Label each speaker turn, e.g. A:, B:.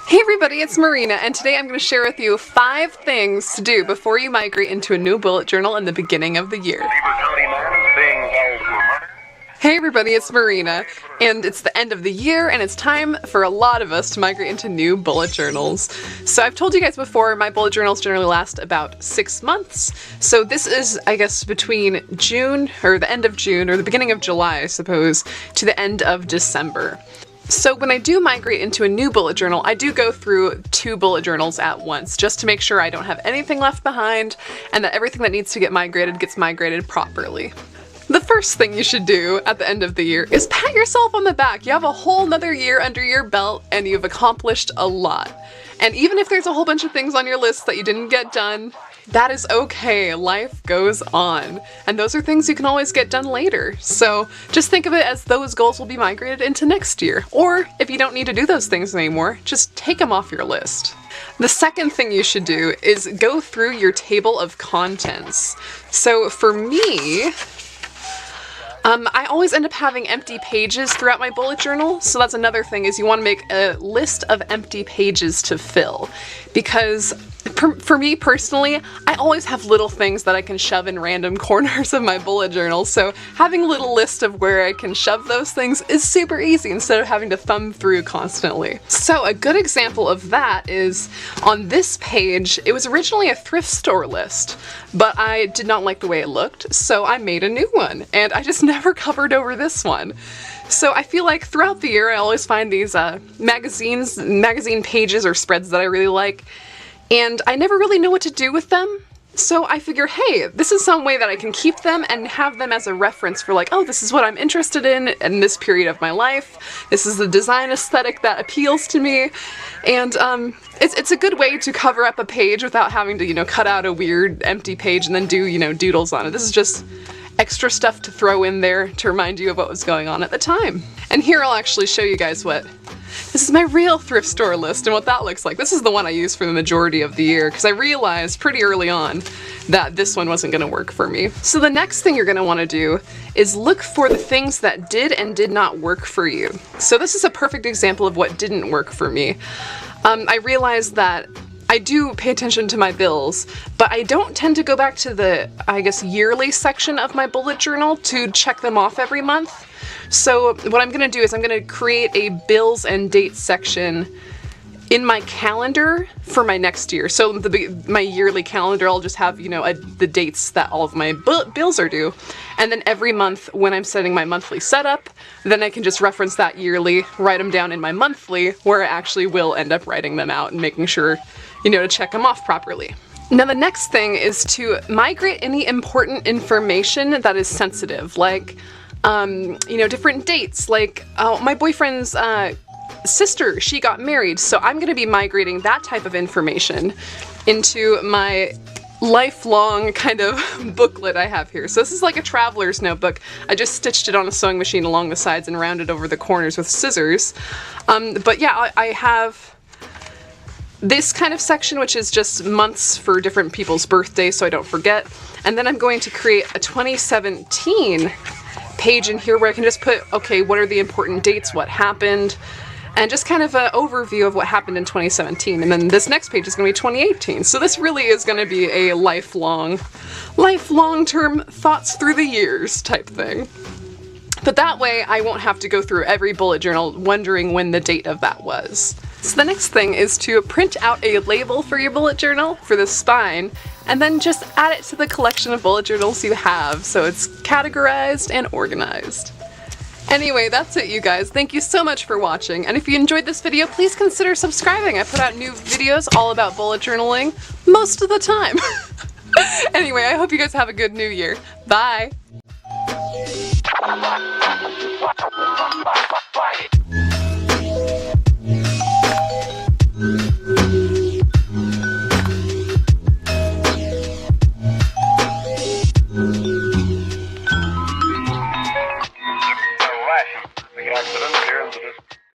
A: Hey everybody, it's Marina, and today I'm going to share with you 5 things to do before you migrate into a new bullet journal in the beginning of the year. Hey everybody, it's Marina, and it's the end of the year, and it's time for a lot of us to migrate into new bullet journals. So I've told you guys before, my bullet journals generally last about 6 months. So this is, I guess, between June, or the end of June, or the beginning of July, I suppose, to the end of December. So when I do migrate into a new bullet journal, I do go through 2 bullet journals at once, just to make sure I don't have anything left behind, and that everything that needs to get migrated gets migrated properly. The first thing you should do at the end of the year is pat yourself on the back. You have a whole nother year under your belt and you've accomplished a lot. And even if there's a whole bunch of things on your list that you didn't get done, that is okay. Life goes on. And those are things you can always get done later. So just think of it as those goals will be migrated into next year. Or if you don't need to do those things anymore, just take them off your list. The second thing you should do is go through your table of contents. So for me, I always end up having empty pages throughout my bullet journal, so that's another thing, is you want to make a list of empty pages to fill. Because for me personally, I always have little things that I can shove in random corners of my bullet journal, so having a little list of where I can shove those things is super easy instead of having to thumb through constantly. So a good example of that is on this page. It was originally a thrift store list, but I did not like the way it looked, so I made a new one, and I just never covered over this one. So I feel like throughout the year I always find these magazine pages or spreads that I really like, and I never really know what to do with them. So I figure, hey, this is some way that I can keep them and have them as a reference for like, oh, this is what I'm interested in this period of my life. This is the design aesthetic that appeals to me. And it's a good way to cover up a page without having to, cut out a weird empty page and then do, doodles on it. This is just extra stuff to throw in there to remind you of what was going on at the time. And here I'll actually show you guys this is my real thrift store list and what that looks like. This is the one I use for the majority of the year because I realized pretty early on that this one wasn't going to work for me. So the next thing you're going to want to do is look for the things that did and did not work for you. So this is a perfect example of what didn't work for me. I realized that I do pay attention to my bills, but I don't tend to go back to the, I guess, yearly section of my bullet journal to check them off every month. So what I'm going to do is I'm going to create a bills and dates section in my calendar for my next year. So my yearly calendar, I'll just have, the dates that all of my bills are due. And then every month when I'm setting my monthly setup, then I can just reference that yearly, write them down in my monthly, where I actually will end up writing them out and making sure, to check them off properly. Now the next thing is to migrate any important information that is sensitive, like, different dates, like my boyfriend's sister, she got married, so I'm going to be migrating that type of information into my lifelong kind of booklet I have here. So this is like a traveler's notebook. I just stitched it on a sewing machine along the sides and rounded over the corners with scissors. But yeah, I have this kind of section, which is just months for different people's birthdays so I don't forget. And then I'm going to create a 2017 page in here where I can just put, okay, what are the important dates, what happened, and just kind of an overview of what happened in 2017. And then this next page is going to be 2018. So this really is going to be a lifelong term thoughts through the years type thing. But that way I won't have to go through every bullet journal wondering when the date of that was. So the next thing is to print out a label for your bullet journal for the spine, and then just add it to the collection of bullet journals you have so it's categorized and organized. Anyway, that's it, you guys. Thank you so much for watching, and if you enjoyed this video, please consider subscribing. I put out new videos all about bullet journaling most of the time. Anyway, I hope you guys have a good new year. Bye!